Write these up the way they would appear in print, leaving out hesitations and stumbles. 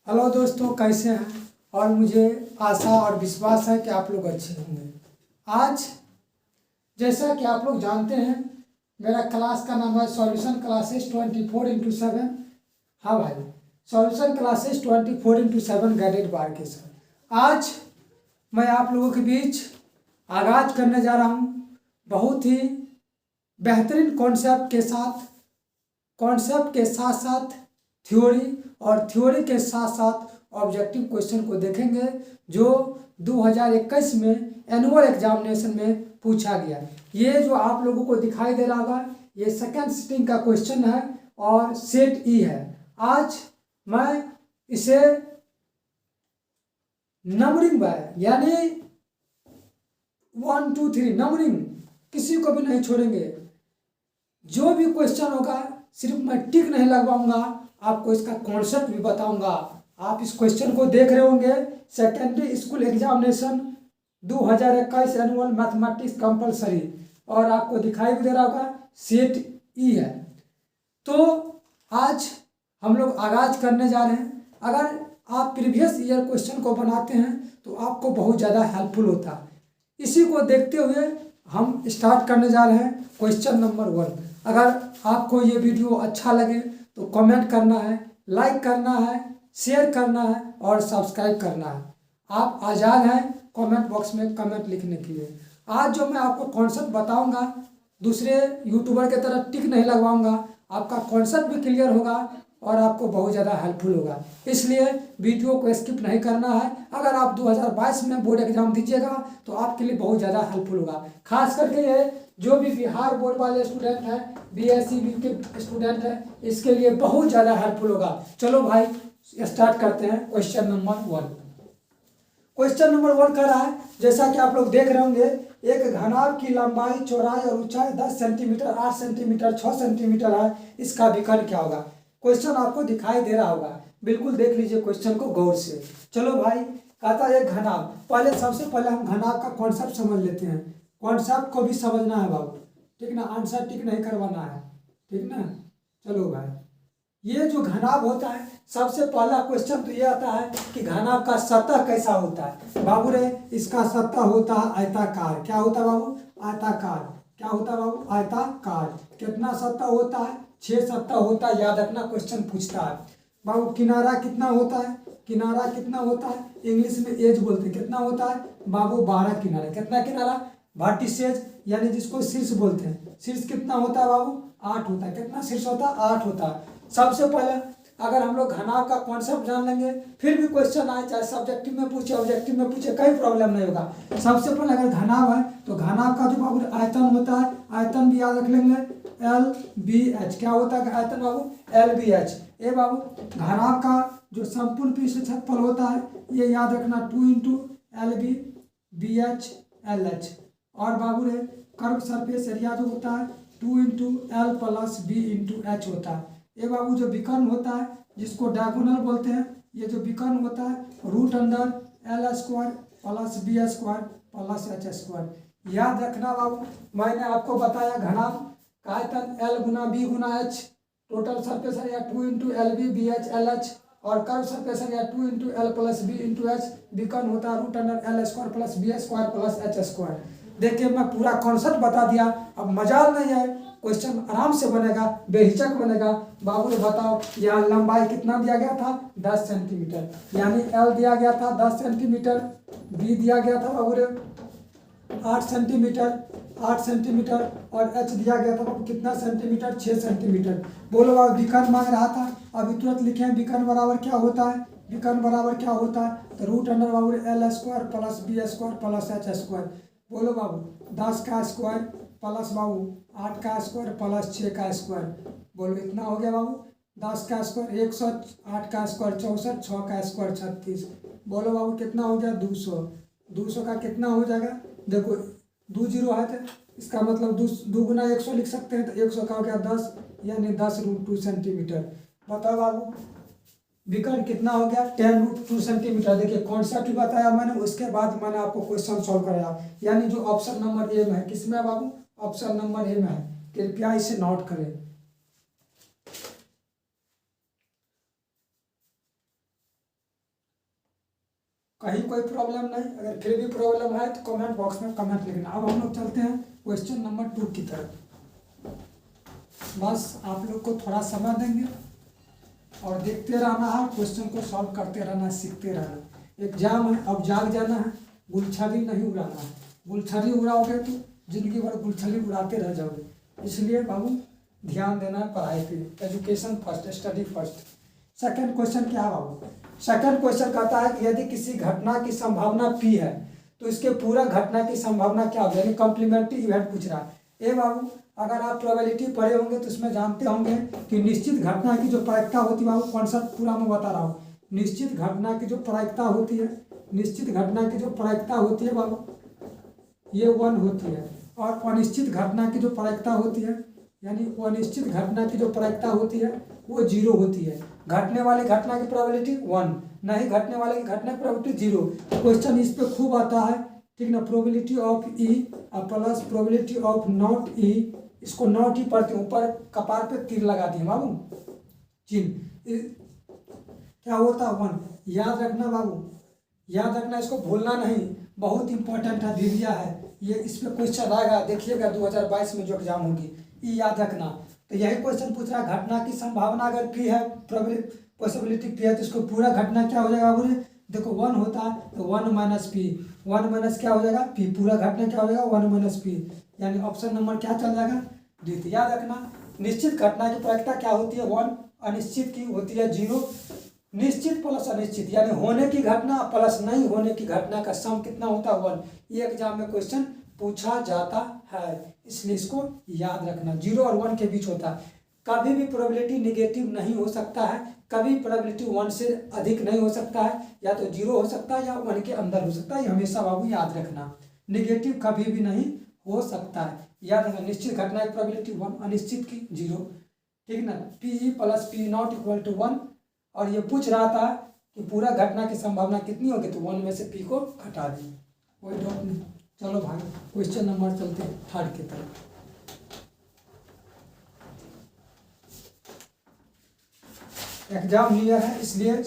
Hello दोस्तों, कैसे हैं। और मुझे आशा और विश्वास है कि आप लोग अच्छे होंगे। आज जैसा कि आप लोग जानते हैं, मेरा क्लास का नाम है सॉल्यूशन क्लासेस 24/7। हाँ भाई, सॉल्यूशन क्लासेस 24/7 गाइडेड बाय के सर। आज मैं आप लोगों के बीच आगाज करने जा रहा हूँ बहुत ही बेहतरीन कॉन्सेप्ट के साथ साथ थ्योरी, और थ्योरी के साथ साथ ऑब्जेक्टिव क्वेश्चन को देखेंगे जो 2021 में एनुअल एग्जामिनेशन में पूछा गया। ये जो आप लोगों को दिखाई दे रहा होगा, ये सेकेंड सिटिंग का क्वेश्चन है और सेट ई है। आज मैं इसे नंबरिंग बाय यानी 1 2 3 नंबरिंग किसी को भी नहीं छोड़ेंगे। जो भी क्वेश्चन होगा सिर्फ मैं टिक नहीं लगवाऊंगा, आपको इसका कॉन्सेप्ट भी बताऊंगा। आप इस क्वेश्चन को देख रहे होंगे, secondary school examination 2021 annual mathematics compulsory, और आपको दिखाई भी दे रहा होगा सेट ई है। तो आज हम लोग आगाज करने जा रहे हैं। अगर आप प्रीवियस ईयर क्वेश्चन को बनाते हैं तो आपको बहुत ज़्यादा हेल्पफुल होता है। इसी को देखते हुए हम स्टार्ट करने जा रहे हैं क्वेश्चन नंबर 1। अगर आपको ये वीडियो अच्छा लगे तो कमेंट करना है, लाइक करना है, शेयर करना है और सब्सक्राइब करना है। आप आज़ाद हैं कमेंट बॉक्स में कमेंट लिखने के लिए। आज जो मैं आपको कॉन्सेप्ट बताऊंगा, दूसरे यूट्यूबर की तरह टिक नहीं लगवाऊंगा, आपका कॉन्सेप्ट भी क्लियर होगा और आपको बहुत ज़्यादा हेल्पफुल होगा। इसलिए वीडियो को स्किप नहीं करना है। अगर आप 2022 में बोर्ड एग्जाम दीजिएगा तो आपके लिए बहुत ज़्यादा हेल्पफुल होगा। खास करके ये जो भी बिहार बोर्ड वाले स्टूडेंट हैं, BSc के स्टूडेंट हैं, इसके लिए बहुत ज़्यादा हेल्पफुल होगा। चलो भाई स्टार्ट करते हैं क्वेश्चन नंबर 1। क्वेश्चन नंबर 1 कर रहा है, जैसा कि आप लोग देख रहे होंगे, एक घनाभ की लंबाई, चौड़ाई और ऊंचाई 10 सेंटीमीटर, 8 सेंटीमीटर, 6 सेंटीमीटर है। इसका विकर्ण क्या होगा। क्वेश्चन आपको दिखाई दे रहा होगा, बिल्कुल देख लीजिए क्वेश्चन को गौर से। चलो भाई, कहता है एक घनाभ। सबसे पहले हम घनाभ का कॉन्सेप्ट समझ लेते हैं। कॉन्सेप्ट को भी समझना है बाबू, ठीक ना। आंसर टिक नहीं करवाना है, ठीक ना। चलो भाई, ये जो घनाभ होता है, सबसे पहला क्वेश्चन तो ये आता है कि घनाभ का सतह कैसा होता है। बाबू रे, इसका सतह होता है आयताकार। क्या होता है बाबू? आयताकार। क्या होता है बाबू? आयताकार। कितना सतह होता है? 6 सतह होता है। याद रखना, क्वेश्चन पूछता है। बाबू किनारा कितना होता है? किनारा कितना होता है? इंग्लिश में एज बोलते हैं। कितना होता है बाबू? 12 किनारा। कितना किनारा? वर्टिसेज यानी जिसको शीर्ष बोलते हैं। शीर्ष कितना होता है बाबू? 8 होता है। कितना शीर्ष होता है? 8 होता है। सबसे पहले अगर हम लोग घनाभ का कॉन्सेप्ट जान लेंगे, फिर भी क्वेश्चन आए, चाहे सब्जेक्टिव में पूछे ऑब्जेक्टिव में पूछे, कोई प्रॉब्लम नहीं होगा। सबसे पहले अगर घनाभ है तो घनाभ का जो बाबू आयतन होता है, आयतन भी याद रख लेंगे, LBH। क्या होता है आयतन बाबू? LBH। ये बाबू घनाभ का जो संपूर्ण पृष्ठ क्षेत्रफल होता है, ये याद रखना 2 × LB BH LH। और बाबू रे कर्व सरफेस एरिया जो होता है 2 × L + B × H होता है। ये बाबू जो विकर्ण होता है, जिसको डायगोनल बोलते हैं, ये जो विकर्ण होता है √L² + B² + H²। याद रखना बाबू, मैंने आपको बताया घनाभ का आयतन L × B × H, total surface area 2 × LB BH LH, और curve surface area 2 × L + B × H। विकर्ण होता है √L² + B² + H²। देखिए मैं पूरा कॉन्सेप्ट बता दिया। अब मजाल नहीं है, क्वेश्चन आराम से बनेगा, बेहिचक बनेगा। बाबू ने बताओ, यहाँ लंबाई कितना दिया गया था? 10 सेंटीमीटर, यानी L दिया गया था 10 सेंटीमीटर, B दिया गया था बाबू रे 8 सेंटीमीटर, 8 सेंटीमीटर, और H दिया गया था बाबू कितना सेंटीमीटर? 6 सेंटीमीटर। बोलो बाबू, विकर्ण मांग रहा था। अभी तुरंत लिखे हैं विकर्ण बराबर क्या होता है। विकर्ण बराबर क्या होता है? तो √अंडर बाबू L² + B² + H²। बोलो बाबू 10 का स्क्वायर प्लस बाबू 8 का स्क्वायर प्लस 6 का स्क्वायर। बोलो इतना हो गया बाबू 10 का स्क्वायर 100, 8 का स्क्वायर 64, 6 का स्क्वायर 36। बोलो बाबू कितना हो गया? 200। 200 का कितना हो जाएगा? देखो 2 0 है तो इसका मतलब 2 × 100 लिख सकते हैं। तो 100 का हो गया 10, यानी 10√2 सेंटीमीटर। बताओ बाबू विकर्ण कितना हो गया? 10√2 सेंटीमीटर। देखिए कॉन्सेप्ट भी बताया मैंने, उसके बाद मैंने आपको क्वेश्चन सॉल्व कराया। यानी जो ऑप्शन नंबर ए में है, किसमें है बाबू? ऑप्शन नंबर ए में है। कृपया इसे नोट करें। कहीं कोई प्रॉब्लम नहीं, अगर फिर भी प्रॉब्लम है तो कमेंट बॉक्स में कमेंट लिखना। अब हम लोग चलते हैं क्वेश्चन नंबर 2 की तरफ। बस आप लोग को थोड़ा समय देंगे और देखते रहना है, क्वेश्चन को सॉल्व करते रहना, सीखते रहना। एग्जाम है, अब जाग जाना है, गुलछड़ी नहीं उड़ाना है। गुलछड़ी उड़ाओगे तो जिंदगी भर गुलछड़ी उड़ाते रह जाओगे। इसलिए बाबू ध्यान देना है पढ़ाई पे। Education first, study first. Second question क्या है बाबू? सेकंड क्वेश्चन कहता है कि यदि किसी घटना की संभावना P है तो इसके पूरा घटना की संभावना क्या होगी, यानी कॉम्प्लीमेंट्री इवेंट पूछ रहा है। ए बाबू अगर आप प्रोबेबिलिटी पढ़े होंगे तो इसमें जानते होंगे कि निश्चित घटना की जो प्रायिकता होती है बाबू, कॉन्सेप्ट पूरा मैं बता रहा हूँ। निश्चित घटना की जो प्रायिकता होती है, निश्चित घटना की जो प्रायिकता होती है बाबू, ये 1 होती है। और अनिश्चित घटना की जो प्रायिकता होती है, यानी अनिश्चित घटना की जो प्रायिकता होती है वो 0 होती है। घटने वाली घटना की प्रोबेबिलिटी 1, नहीं घटने वाले की घटना की प्रोबेबिलिटी 0। क्वेश्चन इस पे खूब आता है, ठीक ना। Probability of E plus probability of not E, इसको नॉट ही पढ़ते हैं, ऊपर कपार पे तीर लगा दिए बाबू, चिन्ह, क्या होता है 1। याद रखना बाबू, याद रखना, इसको भूलना नहीं, बहुत इंपॉर्टेंट है, दिव्या है ये। इस पे क्वेश्चन आएगा, देखिएगा 2022 में जो एग्जाम होगी, ये याद रखना। तो यही क्वेश्चन पूछ रहा है, घटना की संभावना अगर P है, पॉसिबिलिटी P है, तो इसको पूरा घटना क्या हो जाएगा बोले, देखो 1 होता है तो 1 माइनस P, 1 माइनस क्या हो जाएगा P, पूरा घटना क्या हो जाएगा 1 माइनस P, यानी ऑप्शन नंबर क्या चल जाएगा डी। याद रखना, निश्चित घटना की प्रायिकता क्या होती है 1, अनिश्चित की होती है 0। निश्चित प्लस अनिश्चित यानी होने की घटना प्लस नहीं होने की घटना का सम कितना होता है 1। ये एग्जाम में क्वेश्चन पूछा जाता है, इसलिए इसको याद रखना। 0 और 1 के बीच होता है। कभी भी प्रोबेबिलिटी निगेटिव नहीं हो सकता है, कभी प्रोबेबिलिटी 1 से अधिक नहीं हो सकता है, या तो 0 हो सकता है या 1 के अंदर हो सकता है। ये हमेशा बाबू याद रखना, निगेटिव कभी भी नहीं हो सकता है। याद रखना, निश्चित घटना की प्रोबेबिलिटी 1, अनिश्चित की 0, ठीक ना। P plus P not equal to 1, और ये पूछ रहा था कि पूरा घटना की संभावना कितनी होगी, तो 1 में से P को घटा दें, कोई डाउट नहीं। चलो भाई क्वेश्चन नंबर चलते हैं 3 की तरफ। एग्जाम नियर है, इसलिए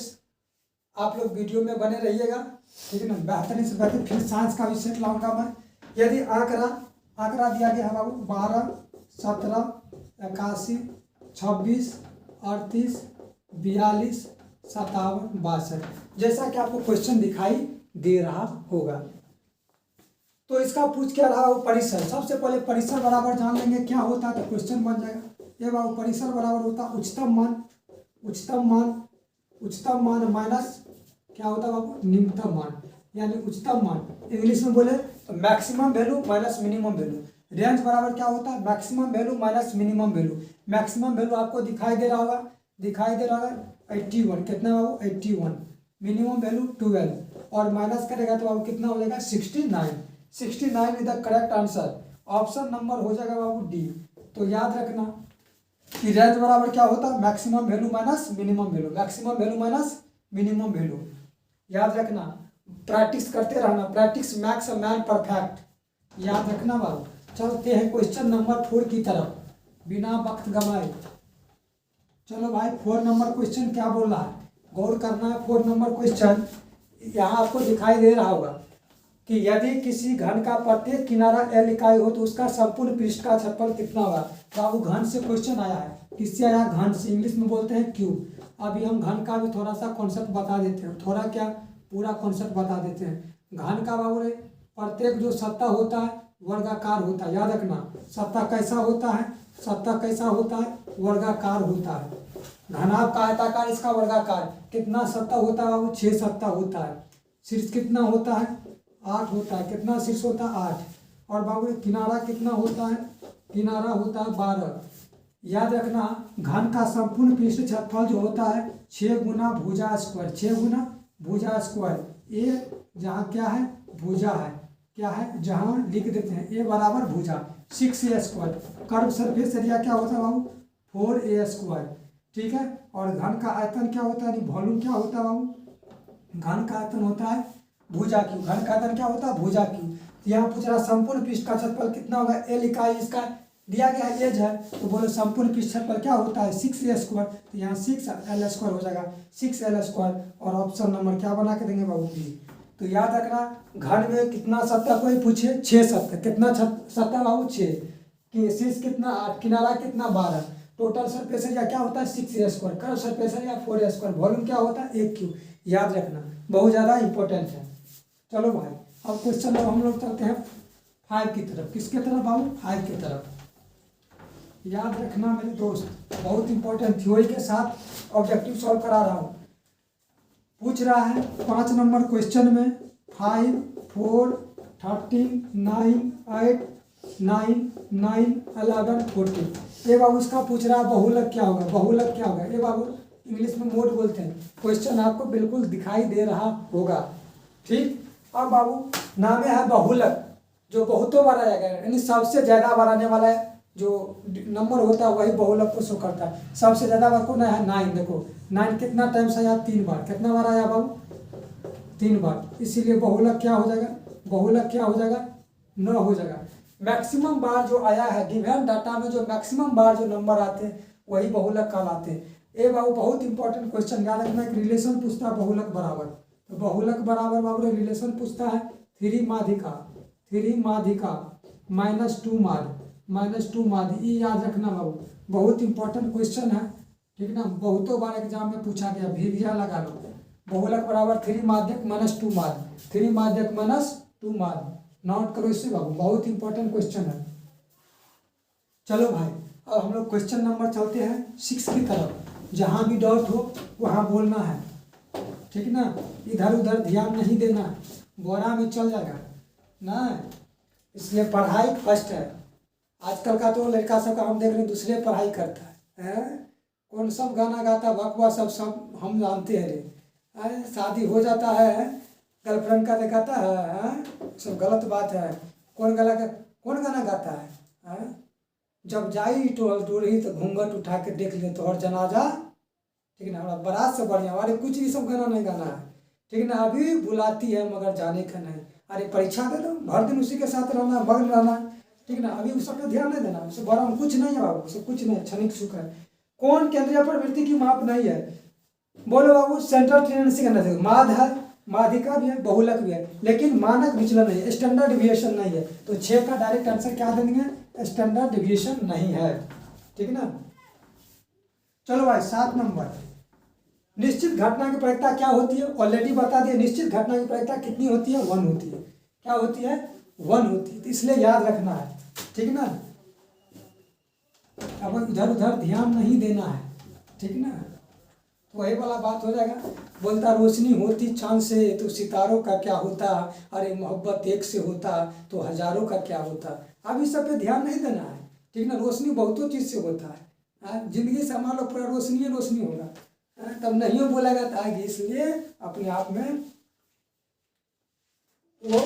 आप लोग वीडियो में बने रहिएगा, ठीक है ना। बेहतरीन से बेहतर फिर साइंस का भी सेट लाऊंगा मैं। यदि आंकड़ा दिया गया है बाबू 12, 17, 81, 26, 38, 42, 57, 62, जैसा कि आपको क्वेश्चन दिखाई दे रहा होगा। तो इसका पूछ क्या रहा वो परिसर। सबसे पहले परिसर बराबर जान लेंगे क्या होता है, तो क्वेश्चन बन जाएगा। ये बाबू परिसर बराबर होता है उच्चतम मान माइनस क्या होता है बाबू, निम्नतम मान, यानी उच्चतम मान इंग्लिश में बोले तो maximum value minus minimum value. Range बराबर क्या होता है, maximum value minus minimum value. Maximum value आपको दिखाई दे रहा होगा 81, कितना बाबू 81, मिनिमम वैल्यू 12, और माइनस करेगा तो बाबू कितना हो जाएगा 69 is the correct answer. Option number हो जाएगा बाबू डी। तो याद रखना कि रेंज बराबर क्या होता है, maximum value minus minimum value, maximum value minus minimum value. याद रखना, प्रैक्टिस करते रहना, practice max a man perfect. याद रखना बाबू। चलते हैं क्वेश्चन नंबर 4 की तरफ बिना वक्त गंवाए। चलो भाई 4 नंबर क्वेश्चन क्या बोल रहा है, गौर करना है। 4 नंबर क्वेश्चन यहाँ आपको दिखाई दे रहा होगा कि यदि किसी घन का प्रत्येक किनारा L इकाई हो तो उसका संपूर्ण पृष्ठ का क्षेत्रफल कितना होगा। बाबू घन से क्वेश्चन आया है, किससे आया, घन से, इंग्लिश में बोलते हैं क्यूब। अभी हम घन का भी थोड़ा सा कॉन्सेप्ट बता देते हैं, थोड़ा क्या पूरा कॉन्सेप्ट बता देते हैं। घन का बाबू रे प्रत्येक जो सत्ता होता है वर्गाकार होता है। याद रखना, सत्ता कैसा होता है, वर्गाकार होता है। घनाभ का आयताकार, इसका वर्गाकार। कितना सत्ता होता है बाबू, 6 सत्ता होता है। शीर्ष कितना होता है, 8 होता है। कितना शीर्ष होता है, 8। और बाबू किनारा कितना होता है, किनारा होता है 12। याद रखना, घन का संपूर्ण पृष्ठ क्षेत्रफल जो होता है 6 गुना भुजा स्क्वायर, 6 गुना भुजा स्क्वायर। ए जहाँ क्या है, भुजा है, क्या है, जहाँ लिख देते हैं ए बराबर भुजा, 6a square. Curve surface area क्या होता है बाबू, 4a स्क्वायर, ठीक है। और घन का आयतन क्या होता है, वॉल्यूम क्या होता है बाबू, घन का आयतन होता है भुजा क्यू। घन का आयतन क्या होता है, भुजा क्यू। तो यहाँ पूछ रहा संपूर्ण पृष्ठ का क्षेत्रफल कितना होगा, L इकाई इसका दिया गया एज है, तो बोलो संपूर्ण पृष्ठ क्षेत्रफल क्या होता है 6a स्क्वायर। तो यहाँ 6l स्क्वायर हो जाएगा, 6l स्क्वायर। और ऑप्शन नंबर क्या बना के देंगे बाबू बी। तो याद रखना घन में कितना सत्ता कोई पूछे 6 सत्ता, कितना सत्ता बाबू 6, कि शीर्ष कितना 8, किनारा कितना 12, टोटल सरफेस एरिया क्या होता है 6a², curve surface area 4a², volume क्या होता है 1 क्यूब। याद रखना बहुत ज़्यादा इंपॉर्टेंट है। चलो भाई अब क्वेश्चन नंबर हम लोग चलते हैं 5 की तरफ। किसके तरफ बाबू 5 की तरफ। याद रखना मेरे दोस्त बहुत इंपॉर्टेंट थ्योरी के साथ ऑब्जेक्टिव सॉल्व करा रहा हूँ। पूछ रहा है 5 नंबर क्वेश्चन में 5, 4, 13, 9, 8, 9, 9, 11, 14। ये बाबू इसका पूछ रहा है बहुलक क्या होगा, बहुलक क्या होगा। ये बाबू इंग्लिश में मोड बोलते हैं। क्वेश्चन आपको बिल्कुल दिखाई दे रहा होगा, ठीक। अब बाबू नामे है बहुलक, जो बहुतों बार आएगा, यानी सबसे ज़्यादा बार आने वाला है जो नंबर होता है वही बहुलक को शो करता है। सबसे ज़्यादा बार कौन है 9। देखो 9 कितना टाइम्स आया 3 बार। कितना बार आया बाबू 3 बार। इसीलिए बहुलक क्या हो जाएगा, बहुलक क्या हो जाएगा 9 हो जाएगा। मैक्सिमम बार जो आया है गिवन डाटा में, जो मैक्सिमम बार जो नंबर आते हैं वही बहुलक कहलाते हैं। ये बाबू बहुत इंपॉर्टेंट क्वेश्चन। याद रखना एक रिलेशन पूछता है बहुलक बराबर। तो बहुलक बराबर बाबू रिलेशन पूछता है 3 माध्यिका -2 माध्य। ये याद रखना बाबू बहुत इंपॉर्टेंट क्वेश्चन है, ठीक ना। बहुतों बार एग्जाम में पूछा गया, भीरिया लगा लो। बहुलक बराबर 3 माध्यक -2 माध्य, 3 माध्यक -2 माध्य। नोट करो इससे बाबू, बहुत इंपॉर्टेंट क्वेश्चन है। चलो भाई अब हम लोग क्वेश्चन नंबर चलते हैं 6 की तरफ। जहाँ भी डाउट हो वहाँ बोलना है, ठीक ना। इधर उधर ध्यान नहीं देना, बोरा में चल जाएगा ना। इसलिए पढ़ाई फर्स्ट है। आजकल का तो लड़का सब का हम देख रहे हैं दूसरे पढ़ाई करता है। कौन सब गाना गाता बकवास सब हम जानते हैं रे। अरे शादी हो जाता है गर्लफ्रेंड का दिखाता है, सब गलत बात है। कौन गाना गाता है। जब जाई टोरही तो घूंघट उठा के देख ले तो और जनाजा, ठीक ना। बारात से बढ़िया अरे कुछ भी सब गाना नहीं गाना है, ठीक ना। अभी बुलाती है मगर जाने का नहीं। अरे परीक्षा दे दो, भर दिन उसी के साथ रहना, मगन रहना, ठीक ना। अभी उस सब पे ध्यान नहीं देना, उससे बड़ा कुछ नहीं है बाबू, उससे कुछ नहीं, क्षणिक सुख है। कौन केंद्रीय प्रवृत्ति की माप नहीं है, बोलो बाबू। सेंट्रल टेंडेंसी का नहीं, माध्य है, माध्यिका भी है, बहुलक भी है, लेकिन मानक विचलन नहीं है, स्टैंडर्ड डिविएशन नहीं है। तो 6 का डायरेक्ट आंसर क्या देंगे, स्टैंडर्ड डिविएशन नहीं है, ठीक ना। चलो भाई 7 नंबर निश्चित घटना की प्रायिकता क्या होती है, ऑलरेडी बता दिया। निश्चित घटना की प्रायिकता कितनी होती है 1 होती है। क्या होती है 1 होती है, तो इसलिए याद रखना है, ठीक ना। अब इधर उधर ध्यान नहीं देना है, ठीक ना। तो वही वाला बात हो जाएगा। बोलता रोशनी होती चांद से तो सितारों का क्या होता, अरे मोहब्बत एक से होता तो हजारों का क्या होता। अब इस सब पे ध्यान नहीं देना है, ठीक ना। रोशनी बहुतों चीज़ से होता है। जिंदगी से मान लो पूरा रोशनी रोशनी होगा, तब नहीं बोलेगा तो आगे। इसलिए अपने आप में वो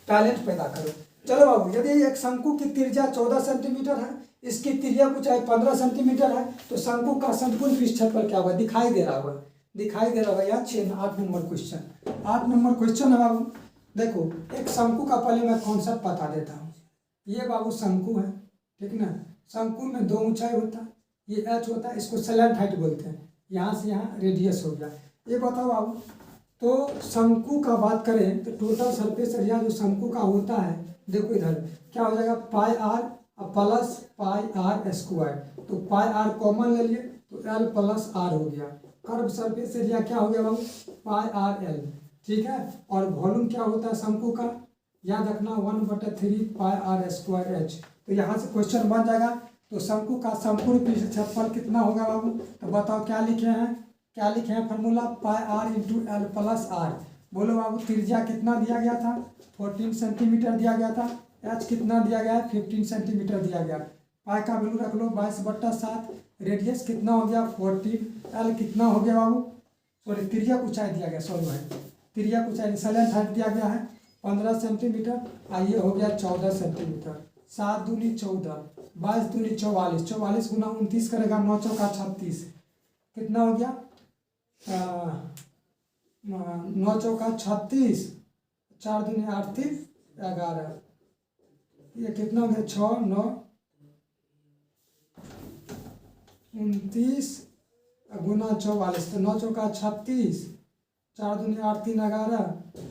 टैलेंट पैदा करो। चलो बाबू यदि एक शंकु की त्रिज्या 14 सेंटीमीटर है, इसकी त्रिज्या ऊंचाई 15 सेंटीमीटर है, तो शंकु का संपूर्ण पृष्ठफल क्या होगा, दिखाई दे रहा होगा, दिखाई दे रहा होगा। यार 8 नंबर क्वेश्चन, 8 नंबर क्वेश्चन है बाबू। देखो एक शंकु का पहले मैं कॉन्सेप्ट बता देता हूँ। ये बाबू शंकु है, ठीक ना। शंकु में 2 ऊंचाई होता है, ये h होता है, इसको स्लैंट हाइट बोलते हैं। यहाँ से यहाँ रेडियस हो गया। ये बताओ बाबू, तो शंकु का बात करें तो टोटल सरफेस एरिया जो शंकु का होता है, देखो इधर क्या हो जाएगा pi R plus pi R square. तो पाई आर कॉमन ले लिए तो एल प्लस आर हो गया। कर्व सरफेस एरिया क्या हो गया बाबू पाई आर एल, ठीक है। और वॉल्यूम क्या होता है शंकु का, याद रखना 1/3 पाई आर स्क्वायर एच। तो यहाँ से क्वेश्चन बन जाएगा। तो शंकु का संपूर्ण पृष्ठफल कितना होगा बाबू, तो बताओ क्या लिखे हैं, क्या लिखे हैं formula pi R into L plus R. बोलो बाबू त्रिज्या कितना दिया गया था 14 सेंटीमीटर दिया गया था, एच कितना दिया गया है 15 सेंटीमीटर दिया गया। पाई का वैल्यू रख लो 22/7, रेडियस कितना हो गया 14, एल कितना हो गया बाबू, सॉरी त्रिज्या ऊंचाई दिया गया, सॉरी भाई त्रिज्या ऊंचाई स्लैंट हाइट दिया गया है 15 सेंटीमीटर, आइए हो गया 14 सेंटीमीटर। 7 दूनी 14, 22 दूनी 44, 44 गुना 29 करेगा 9 चौका 36, कितना हो गया 9 चौका 36, 4 दूनी 8 3 11, ये कितना हो गया 6 9 29 गुना 44, तो 9 चौका 36, 4 दूनी 8 3 11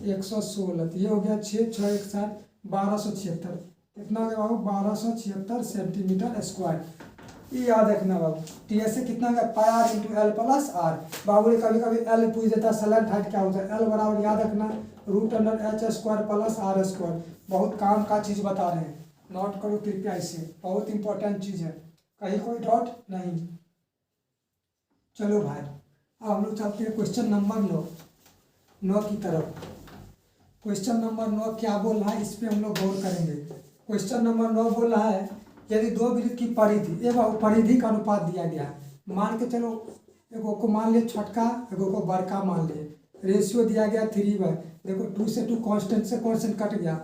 116, तो ये हो गया 6 6 1 7 1276। कितना हो गया बाबू? 1276 सेंटीमीटर स्क्वायर। ये याद रखना बाबू। टीएस से कितना गया? Pi R into L plus R. बाबू ने कभी कभी एल पूछ देता है, सलेंट हाइट क्या होता है? एल बराबर याद रखना √एच² प्लस आर स्क्वायर। बहुत काम का चीज़ बता रहे हैं, नोट करो कृपया इसे, बहुत इंपॉर्टेंट चीज़ है, कहीं कोई डाउट नहीं। चलो भाई, अब हम लोग चलते हैं क्वेश्चन नंबर 9 की तरफ। क्वेश्चन नंबर 9 क्या बोल रहा है, इस पर हम लोग गौर करेंगे। क्वेश्चन नंबर 9 बोल रहा है, यदि दो वृत्त की परिधि, ये परिधि का अनुपात दिया गया है। मान के चलो, एगो को मान लिए छोटका, एगो को बड़का मान लिए। रेशियो दिया गया 3/, देखो 2 से 2 कांस्टेंट से कांस्टेंट कट गया।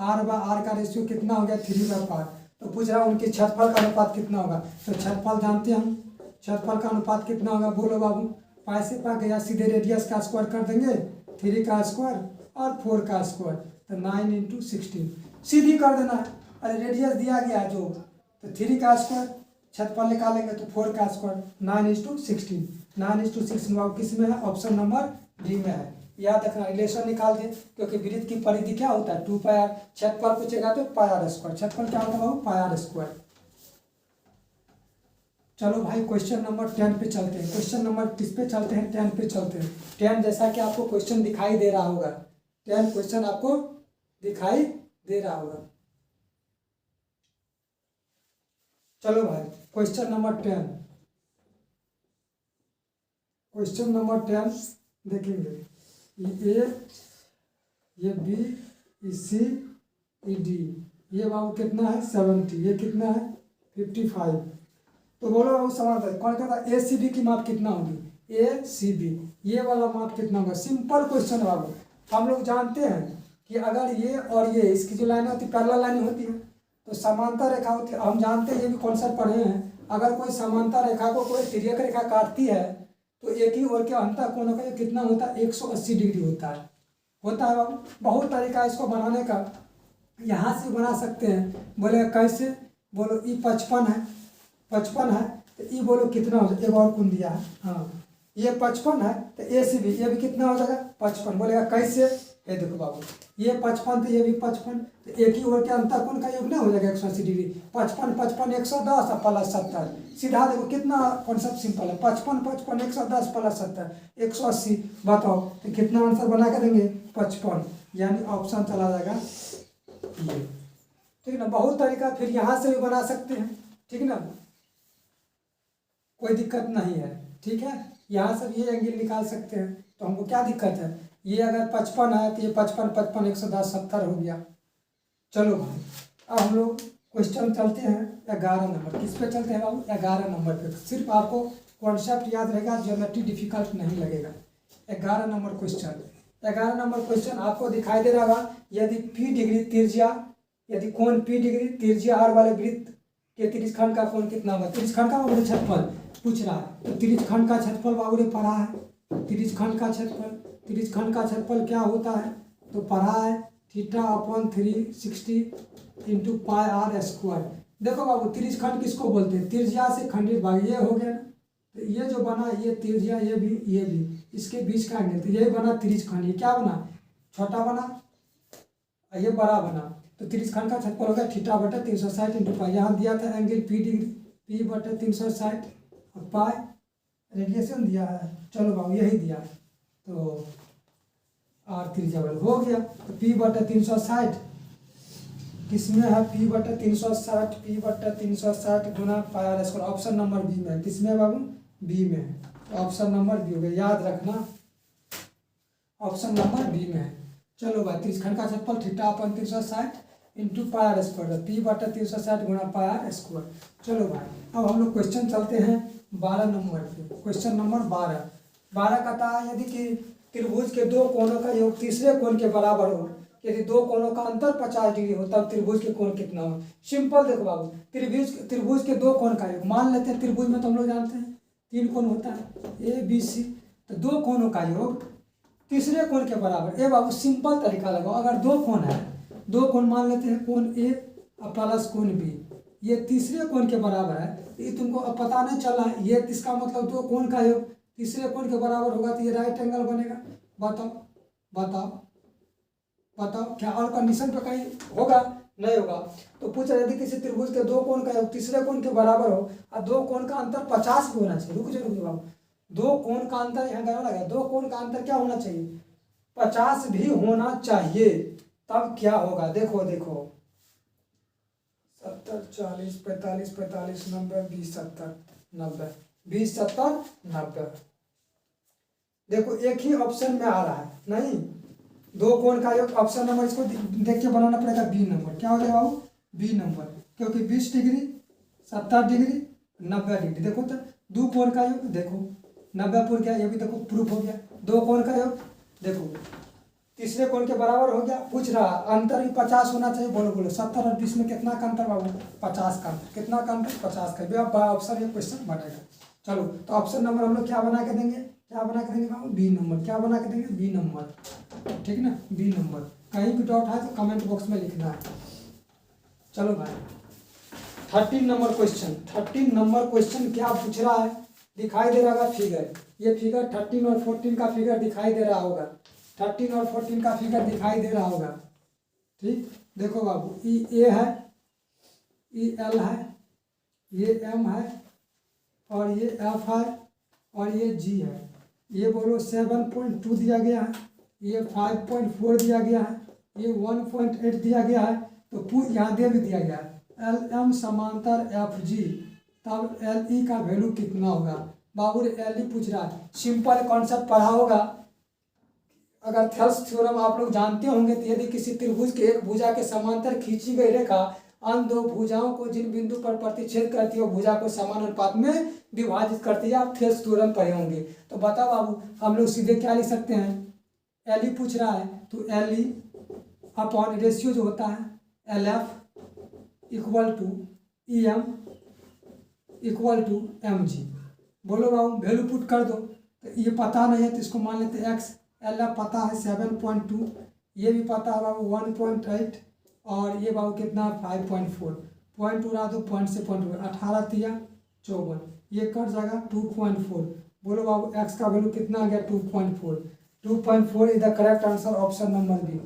r/r का रेशियो कितना हो गया? 3/5। तो पूछ रहा हूँ उनके क्षेत्रफल का अनुपात कितना होगा। तो क्षेत्रफल जानते हैं हम, क्षेत्रफल का अनुपात कितना होगा? बोलो बाबू। पाई से पा गया, सीधे रेडियस का स्क्वायर कर देंगे, 3 का स्क्वायर और 4 का स्क्वायर, तो 9 × 16 सीधी कर देना है। अरे रेडियस दिया गया जो, तो 3 का स्क्वायर, क्षेत्रफल निकालेंगे तो 4 का स्क्वायर, 9 × 16। 9 × 16 बाबू किस में है? ऑप्शन नंबर डी में है। याद रखना, रिलेशन निकाल दे, क्योंकि वृत्त की परिधि क्या होता है? 2πr। क्षेत्रफल पूछेगा तो πr²। क्षेत्रफल क्या होता है बाबू? πr²। चलो भाई क्वेश्चन नंबर 10 पे चलते हैं। क्वेश्चन नंबर किस पे चलते हैं? 10 पे चलते हैं। 10 जैसा कि आपको क्वेश्चन दिखाई दे रहा होगा, 10 क्वेश्चन आपको दिखाई दे रहा होगा। चलो भाई क्वेश्चन नंबर 10, क्वेश्चन नंबर 10 देखेंगे। ये ए, ये बी, ये सी, ये डी, ये बाबू कितना है? 70, ये कितना है? 55। तो बोलो बाबू समाधान कौन कहता है? ए सी बी की माप कितना होगी? ए सी बी, ये वाला माप कितना होगा? सिंपल क्वेश्चन बाबू। हम लोग जानते हैं कि अगर ये और ये, इसकी जो लाइनें होती है पैरेलल लाइनें होती है, तो समांतर रेखा होती है। हम जानते हैं, ये भी कॉन्सेप्ट पढ़े हैं, अगर कोई समांतर रेखा को कोई तिर्यक रेखा काटती है तो एक ही ओर के अंतः कोणों का कितना होता है? 180 डिग्री होता है बाबू। बहुत तरीका है इसको बनाने का, यहाँ से बना सकते हैं। बोले कैसे? बोलो ये 55 है, 55 है, तो ये बोलो कितना हो जाएगा? एक और कौन दिया है? हाँ, ये 55 है, तो ए सी बी, ये भी कितना हो जाएगा? 55। बोलेगा कैसे? ये देखो बाबू, ये 55 तो ये भी 55, तो एक ही ओर के अंतर कोण का योग ना हो जाएगा 180 डिग्री। 55 55 110 प्लस 70, सीधा देखो कितना कॉन्सेप्ट सिंपल है। 55 55 110 प्लस 70 180, बताओ तो कितना आंसर बना के देंगे? 55, यानी ऑप्शन चला जाएगा ये। ठीक है ना, बहुत तरीका, फिर यहाँ से भी बना सकते हैं, ठीक है ना, कोई दिक्कत नहीं है। ठीक है, यहाँ से ये एंगल निकाल सकते हैं, तो हमको क्या दिक्कत है? ये अगर 55 है तो ये 55 55 110 70 हो गया। चलो भाई, अब हम लोग क्वेश्चन चलते हैं 11 नंबर। किस पे चलते हैं बाबू? 11 नंबर पे। सिर्फ आपको कॉन्सेप्ट याद रहेगा, ज्योमेट्री डिफिकल्ट नहीं लगेगा। 11 नंबर क्वेश्चन, 11 नंबर क्वेश्चन आपको दिखाई दे रहा होगा। यदि P डिग्री त्रिज्या, यदि कोण P डिग्री त्रिज्या R वाले वृत्त के त्रिज्यखंड का कोण कितना होगा? त्रिज्यखंड का बाबू क्षेत्रफल पूछ रहा है, तो त्रिज्यखंड का क्षेत्रफल बाबू ने पढ़ा है। त्रिज्यखंड का क्षेत्रफल, त्रिज्यखंड का क्षेत्रफल क्या होता है? तो पढ़ा है, θ/360 × πr²। देखो बाबू, त्रिज्यखंड किसको बोलते हैं? त्रिज्या से खंडित भाग, ये हो गया ना, तो ये जो बना ये त्रिज्या, ये भी इसके बीच का एंगल, तो ये बना त्रिज्यखंड। ये क्या बना? छोटा बना, ये बड़ा बना। तो त्रिज्यखंड का क्षेत्रफल हो गया θ/360 × π। यहाँ दिया था एंगल P डिग्री, P/360 और पाई रेडिएशन दिया है। चलो बाबू यही दिया है, तो R त्रिज्या हो गया। तो P/360 किसमें है? P/360, P/360 गुना πr²। ऑप्शन नंबर बी में, किसमें है बाबू? बी में है, तो ऑप्शन नंबर बी हो गया, याद रखना ऑप्शन नंबर बी में है। चलो भाई, त्रिज्यखंड का क्षेत्रफल θ/360 × πr², P/360 गुना πr²। चलो भाई, अब हम लोग क्वेश्चन चलते हैं 12 नंबर पे। क्वेश्चन नंबर 12 कहता है, यदि कि त्रिभुज के दो कोणों का योग तीसरे कोण के बराबर हो, यदि दो कोणों का अंतर 50 डिग्री हो, तब त्रिभुज के कोण कितना हो? सिंपल देखो बाबू, त्रिभुज के दो कोण का योग मान लेते हैं। त्रिभुज में तो हम लोग जानते हैं 3 कोण होता है, A B C, तो दो कोणों का योग तीसरे कोण के बराबर। ए बाबू सिंपल तरीका लगाओ, अगर दो कोण है, दो कोण मान लेते हैं, कोण A और प्लस कोण B, ये तीसरे कोण के बराबर है। ये तुमको अब पता नहीं चला है, ये इसका मतलब दो कोण का योग तीसरे कोण के बराबर होगा, तो ये राइट एंगल बनेगा। बताओ बताओ बताओ, क्या और कंडीशन पे कहीं होगा? नहीं होगा। तो पूछ रहे, यदि किसी त्रिभुज के दो कोण का योग तीसरे कोण के बराबर हो और दो कोण का अंतर 50 भी होना चाहिए। रुक जाओ बाबू, दो कोण का अंतर, यहाँ गलत लगा, दो कोण का अंतर क्या होना चाहिए? 50 भी होना चाहिए, तब क्या होगा? देखो देखो, 70 40 45 45 90 20 70 90 20 70 90। देखो एक ही ऑप्शन में आ रहा है, नहीं दो कोण का योग, ऑप्शन नंबर इसको देख के बनाना पड़ेगा बी नंबर। क्या हो जाएगा बाबू? बी नंबर, क्योंकि 20 डिग्री 70 डिग्री 90 डिग्री। देखो तो दो कोण का योग, देखो 90 पुर गया, ये भी देखो प्रूफ हो गया। दो कोण का योग देखो तीसरे कोण के बराबर हो गया। पूछ रहा अंतर भी 50 होना चाहिए। बोलो बोलो 70 और 20 में कितना का अंतर बाबू? 50 का अंतर। कितना का अंतर? 50 का। ऑप्शन ये क्वेश्चन बनेगा। चलो तो ऑप्शन नंबर हम लोग क्या बना के देंगे? क्या बना के देंगे बाबू? B number. क्या बना के देंगे? बी नंबर, ठीक ना, बी नंबर। कहीं भी डाउट है तो कमेंट बॉक्स में लिखना है। चलो भाई 13 नंबर क्वेश्चन, 13 नंबर क्वेश्चन क्या पूछ रहा है? दिखाई दे रहा होगा फिगर, ये फिगर 13 और 14 का फिगर दिखाई दे रहा होगा। 13 और 14 का फिगर दिखाई दे रहा होगा, ठीक। देखो बाबू, ई ए है, ई एल है, ये एम है, और ये एफ है, और ये जी है। ये बोलो 7.2 दिया गया है, ये 5.4 दिया गया है, ये 1.8 दिया गया है। तो यहाँ दे भी दिया गया है एल एम समांतर एफ जी, तब एल ई का वैल्यू कितना होगा? बाबू एल ई पूछ रहा है। सिंपल कॉन्सेप्ट पढ़ा होगा। अगर थेल्स थ्योरम आप लोग जानते होंगे तो यदि किसी त्रिभुज के एक भुजा के समांतर खींची गई रेखा अन्य दो भुजाओं को जिन बिंदु पर प्रतिच्छेद करती है वो भुजा को समान अनुपात में विभाजित करती है। आप थेल्स थ्योरम पढ़े होंगे। तो बताओ बाबू, हम लोग सीधे क्या लिख सकते हैं? एल ई पूछ रहा है तो एल ई अपॉन रेशियो जो होता है L F equal to E M equal to M G. बोलो बाबू वैल्यू पुट कर दो। तो ये पता नहीं है तो इसको मान लेते एक्स। एल एफ पता है 7.2, ये भी पता है बाबू 1.8, और ये बाबू कितना 5.4। पॉइंट उड़ा दो, पॉइंट से पॉइंट 18 तिया 54, ये कट जाएगा 2.4। बोलो बाबू एक्स का वैल्यू कितना आ गया? 2.4। 2.4 is the correct answer, option number B.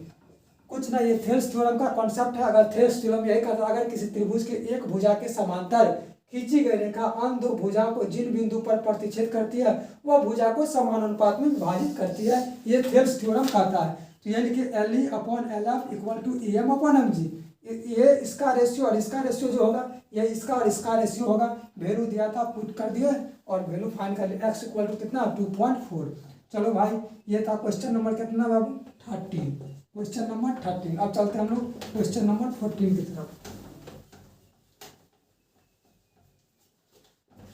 कुछ ना, ये थेल्स थ्योरम का कॉन्सेप्ट है। अगर थेल्स थ्योरम यही कहता है, अगर किसी त्रिभुज के एक भुजा के समांतर खींची गई रेखा अन्य दो भुजाओं को जिन बिंदु पर प्रतिच्छेद करती है वह भुजा को समान अनुपात में विभाजित करती है, ये थेल्स थ्योरम कहता है। तो यानी कि L E upon L F equal to E M upon M G. ये इसका रेशियो और इसका रेशियो जो होगा, ये इसका और इसका रेशियो होगा। वैल्यू दिया था, पुट कर दिए और वैल्यू फाइंड कर लिया। एक्स इक्वल टू कितना? 2.4। चलो भाई, ये था क्वेश्चन नंबर कितना बाबू? 13। Question number 13। अब चलते हैं हम लोग क्वेश्चन नंबर 14 की तरफ।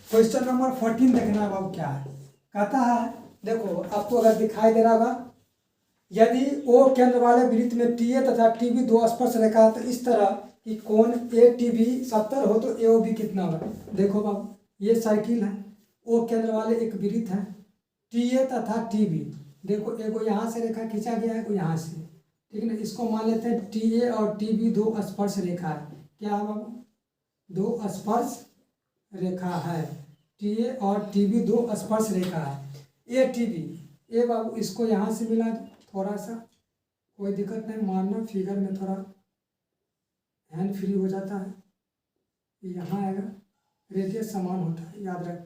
क्वेश्चन नंबर 14 देखना है बाबू, क्या है? कहता है, देखो आपको अगर दिखाई दे रहा होगा, यदि ओ केंद्र वाले वृत्त में टी ए तथा टी बी दो स्पर्श रेखा है तो इस तरह कि कोण ए टी बी 70 हो तो ए ओ बी कितना होगा? देखो बाबू, ये सर्किल है, ओ केंद्र वाले एक वृत्त है, टी ए तथा टी बी। देखो एगो यहाँ से रेखा खींचा गया है, एगो यहाँ से, ठीक है ना। इसको मान लेते हैं टी ए और टी बी दो स्पर्श रेखा है। क्या है बाबू? दो स्पर्श रेखा है। टी ए और टी बी दो स्पर्श रेखा है। ए टी बी, ए बाबू इसको यहाँ से मिला दो थोड़ा सा, कोई दिक्कत नहीं, मारना फिगर में थोड़ा हैंड फ्री हो जाता है। यहाँ आएगा, रेडियस समान होता है, याद रख,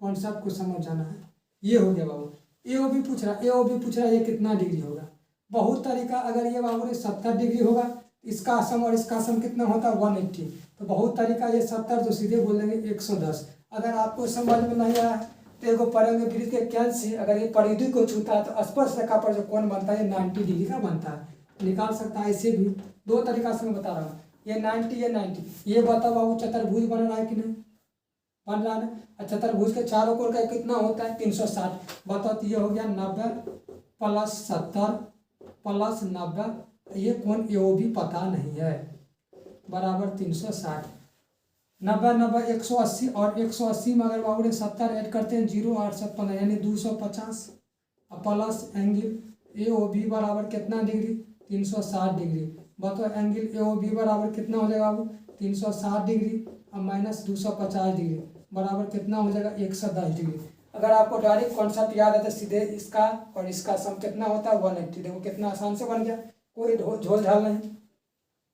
कॉन्सेप्ट को समझ जाना है। ये हो गया बाबू। ए ओ बी पूछ रहा, ए ओ बी पूछ रहा, ये कितना डिग्री होगा? बहुत तरीका। अगर ये बाबू ने 70 डिग्री होगा, इसका सम और इसका सम कितना होता है? 180। तो बहुत तरीका, ये 70 तो सीधे बोल देंगे 110। अगर आपको समझ में नहीं आया तो एगो पढ़ेंगे वृत्त के केंद्र से अगर ये परिधि को छूता है तो स्पर्श रेखा पर जो कोण बनता है 90 डिग्री का बनता है, निकाल सकता है। ऐसे भी दो तरीका से मैं बता रहा हूँ, ये 90, ये 90। ये बताओ बाबू चतुर्भुज बन रहा है कि नहीं? बन रहा है। चतुर्भुज के चारों कोण का कितना होता है? 360। बताओ, तो ये हो गया 90 प्लस 70 प्लस 90, ये कोण ए ओ बी पता नहीं है, बराबर 360। 90 90 180, और 180 में अगर बाबू ने 70 ऐड करते हैं 0 8 7 15 यानी 250, plus angle A O B बराबर कितना डिग्री? 360 डिग्री। बताओ एंगल ए ओ बी बराबर कितना हो जाएगा बाबू? 360 डिग्री और माइनस 250 डिग्री बराबर कितना हो जाएगा? 110 डिग्री। अगर आपको डायरेक्ट कॉन्सेप्ट याद है तो सीधे इसका और इसका सम कितना होता है 180। देखो कितना आसान से बन गया, कोई झोल झाल नहीं।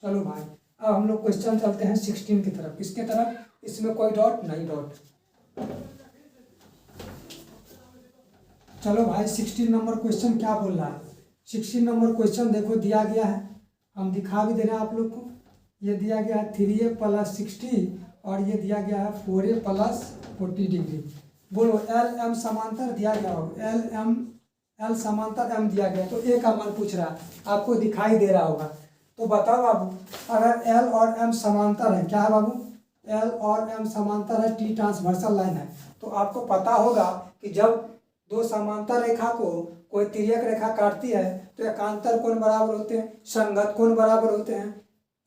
चलो भाई अब हम लोग क्वेश्चन चलते हैं 16 की तरफ। किसके तरफ? इसमें कोई डॉट नहीं, डॉट। चलो भाई 16 नंबर क्वेश्चन क्या बोल रहा है? 16 नंबर क्वेश्चन देखो दिया गया है, हम दिखा भी दे रहे हैं आप लोग को। ये दिया गया है 3a + 60 और ये दिया गया है 4a + 40 डिग्री। बोलो एल एम समांतर दिया गया हो, एल समांतर एम दिया गया, तो ए का मान पूछ रहा है, आपको दिखाई दे रहा होगा। तो बताओ बाबू, अगर एल और एम समांतर है, क्या है बाबू? एल और एम समांतर है, टी ट्रांसवर्सल लाइन है, तो आपको पता होगा कि जब दो समांतर रेखा को कोई तिर्यक रेखा काटती है तो एकांतर कोण बराबर होते हैं, संगत कोण बराबर होते हैं,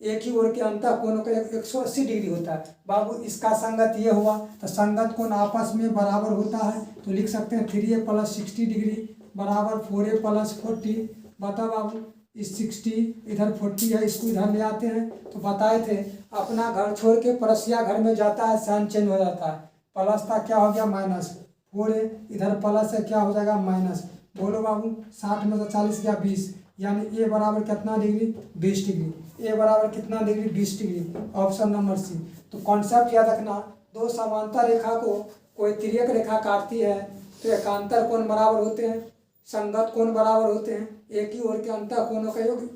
एक ही ओर के अंतः कोणों का 180 डिग्री होता है। बाबू इसका संगत ये हुआ, तो संगत कोण आपस में बराबर होता है, तो लिख सकते हैं 3a + 60 डिग्री बराबर 4a + 40। बताओ बाबू, इस 60 इधर 40 है, इसको इधर ले आते हैं, तो बताए थे अपना घर छोड़ के पड़ोसिया घर में जाता है, साइन चेंज हो जाता है, प्लस था क्या हो गया माइनस, 4a इधर प्लस है, क्या हो जाएगा माइनस। बोलो बाबू 60 में से 40 गया 20, यानी ए बराबर कितना डिग्री? 20 डिग्री। ए बराबर कितना degree? 20 degree. Option number C. तो कॉन्सेप्ट याद रखना, दो समांतर रेखा को कोई तिर्यक रेखा काटती है तो एकांतर कोण बराबर होते हैं, संगत कोण बराबर होते हैं, एक ही ओर के अंतः कोणों का योग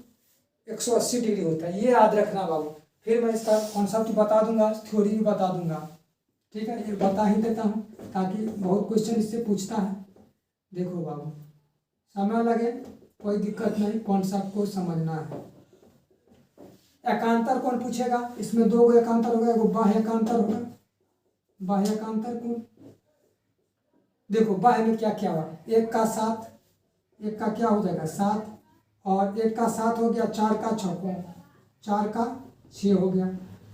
180 डिग्री होता है। ये याद रखना बाबू। फिर मैं इसका कॉन्सेप्ट बता दूंगा, थ्योरी भी बता दूंगा, ठीक है? ये बता ही देता हूँ ताकि बहुत क्वेश्चन इससे पूछता है। देखो बाबू समय लगे कोई दिक्कत नहीं, कॉन्सेप्ट को समझना है। एकांतर कोण पूछेगा, इसमें दो एकांतर होगा, एगो बाह्य एकांतर होगा, बाह्य एकांतर कोण। देखो बाह्य में क्या क्या हुआ, 1 का 7, 1 का क्या हो जाएगा 7, और 1 का 7 हो गया, 4 का 6 कोण, 4 का 6 हो गया।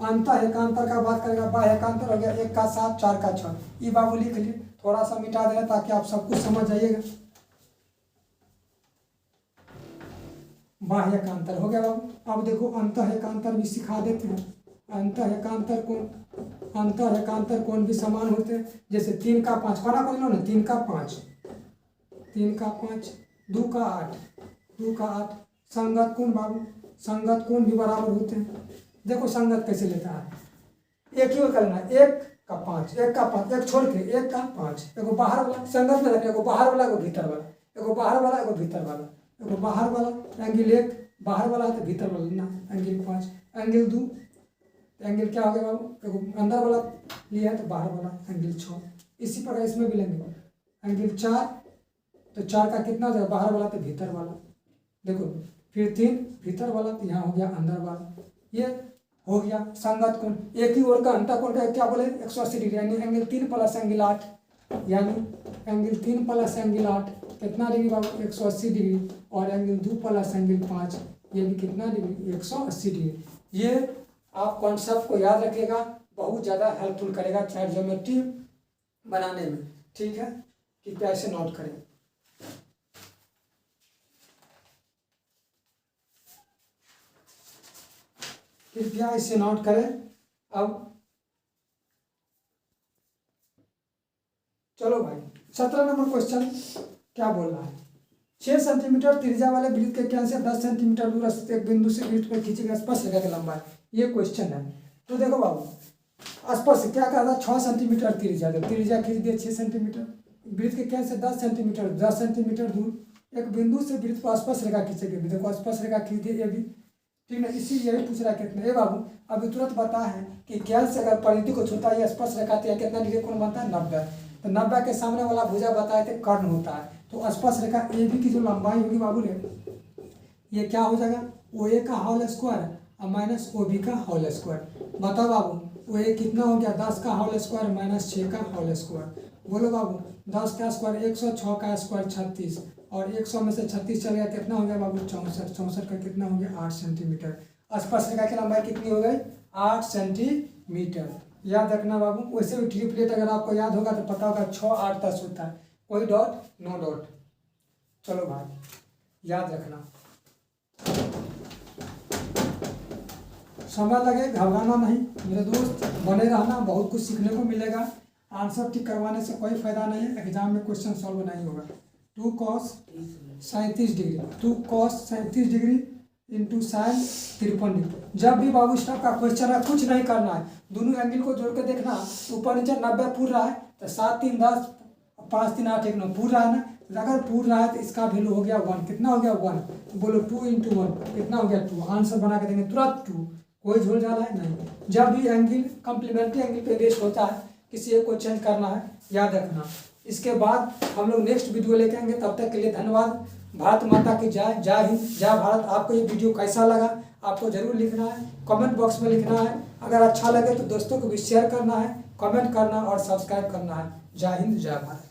अंतः एकांतर का बात करेगा, बाह्य एकांतर हो गया 1 का 7, 4 का 6। ये बाबू लिख लिए, थोड़ा सा मिटा देना ताकि आप सब कुछ समझ जाइएगा। बाह्य एकांतर हो गया बाबू। अब देखो अंतः एकांतर भी सिखा देते हैं। अंतः एकांतर कोण, अंतः एकांतर कोण भी समान होते हैं। जैसे 3 का 5 कोना कोण लो ना, 3 का 5, 3 का 5, 2 का 8, 2 का 8। संगत कोण बाबू, संगत कोण भी बराबर होते हैं। देखो संगत कैसे लेता है, एक ही ओर करना, 1 का 5, 1 का 5, एक छोड़ के 1 का 5, एगो बाहर वाला संगत में रखना, एगो बाहर वाला एगो भीतर वाला, एगो बाहर वाला एगो भीतर वाला, एगो बाहर वाला एंगल 1 बाहर वाला है तो भीतर वाला लेना, एंगल 5, एंगल 2, एंगल क्या हो गया बाबू, एगो अंदर वाला लिया है तो बाहर वाला एंगल 6। इसी प्रकार इसमें भी लेंगे एंगल 4, तो 4 का कितना हो जाएगा, बाहर वाला तो भीतर वाला। देखो फिर 3 भीतर वाला, तो यहाँ हो गया अंदर वाला। ये हो गया संगत कोण। एक ही ओर का अंतः कोण का क्या बोले 180 डिग्री, यानी एंगल 3 + एंगल 8, यानी एंगल 3 + एंगल 8 कितना डिग्री बाबू 180 डिग्री, और एंगल 2 + एंगल 5 ये भी कितना डिग्री 180 डिग्री। ये आप कॉन्सेप्ट को याद रखिएगा, बहुत ज़्यादा हेल्पफुल करेगा चार्ट ज्योमेट्री बनाने में, ठीक है? कि कैसे नोट करें। कृपया इसे नोट करें। अब चलो भाई 17 नंबर क्वेश्चन क्या बोल रहा है, 6 सेंटीमीटर त्रिज्या वाले वृत्त के केंद्र से 10 सेंटीमीटर दूर स्थित एक बिंदु से वृत्त पर खींची गई स्पर्शरेखा की लंबाई। ये क्वेश्चन है। तो देखो बाबू स्पर्श क्या कहा था, 6 सेंटीमीटर त्रिज्या, तो त्रिज्या खींच दिया 6 सेंटीमीटर, वृत्त के केंद्र से 10 सेंटीमीटर, 10 सेंटीमीटर दूर एक बिंदु से वृत्त पर स्पर्शरेखा खींचेगी। देखो स्पर्शरेखा खींच दी, ये भी ठीक है। इसी यही पूछ रहा है कितना, ये बाबू अभी तुरंत पता है कि केंद्र से अगर परिधि को छूता है स्पर्शरेखा तो कितना डिग्री कोण बनता है 90, तो 90 के सामने वाला भुजा बताए थे कर्ण होता है, तो स्पर्शरेखा ए बी की जो लंबाई होगी बाबू ने, ये क्या हो जाएगा ओ ए का होल स्क्वायर और माइनस ओ बी का होल स्क्वायर। बताओ बाबू ओ ए कितना हो गया 10 का होल स्क्वायर माइनस 6 का होल स्क्वायर। बोलो बाबू 10 का स्क्वायर 106 का स्क्वायर 36, और 100 में से 36 चल गया कितना हो गया बाबू 64, 64 का कितना हो गया 8 सेंटीमीटर। स्पर्शरेखा की लंबाई कितनी हो गई 8 सेंटीमीटर। याद रखना बाबू, वैसे भी ट्रिपलेट अगर आपको याद होगा तो पता होगा 6 8 10 होता है, कोई डॉट नो डॉट। चलो भाई याद रखना, समय लगे घबराना नहीं मेरे दोस्त, बने रहना, बहुत कुछ सीखने को मिलेगा। आंसर टिक करवाने से कोई फायदा नहीं है, एग्जाम में क्वेश्चन सॉल्व नहीं होगा। 2 cos 37 degree, 2 cos 37 degree into sine 53 degree. जब भी बाबू इस टाइप का क्वेश्चन है कुछ नहीं करना है, दोनों एंगल को जोड़ के देखना, ऊपर नीचे 90 पूर रहा है तो 7 3 10 5 3 8 1 9 पूर रहा है ना, तो अगर पूर रहा है तो इसका वैल्यू हो गया 1। कितना हो गया 1, तो बोलो 2 × 1 कितना हो गया 2। आंसर बना के देंगे तुरंत 2, कोई झोल झाला है नहीं। जब भी एंगल कम्प्लीमेंट्री एंगल पे बेस्ड होता है किसी एक को चेंज करना है, याद रखना। इसके बाद हम लोग नेक्स्ट वीडियो लेके आएंगे, तब तक के लिए धन्यवाद। भारत माता की जय, जय हिंद, जय भारत। आपको ये वीडियो कैसा लगा आपको जरूर लिखना है, कमेंट बॉक्स में लिखना है। अगर अच्छा लगे तो दोस्तों को भी शेयर करना है, कमेंट करना और सब्सक्राइब करना है। जय हिंद, जय भारत।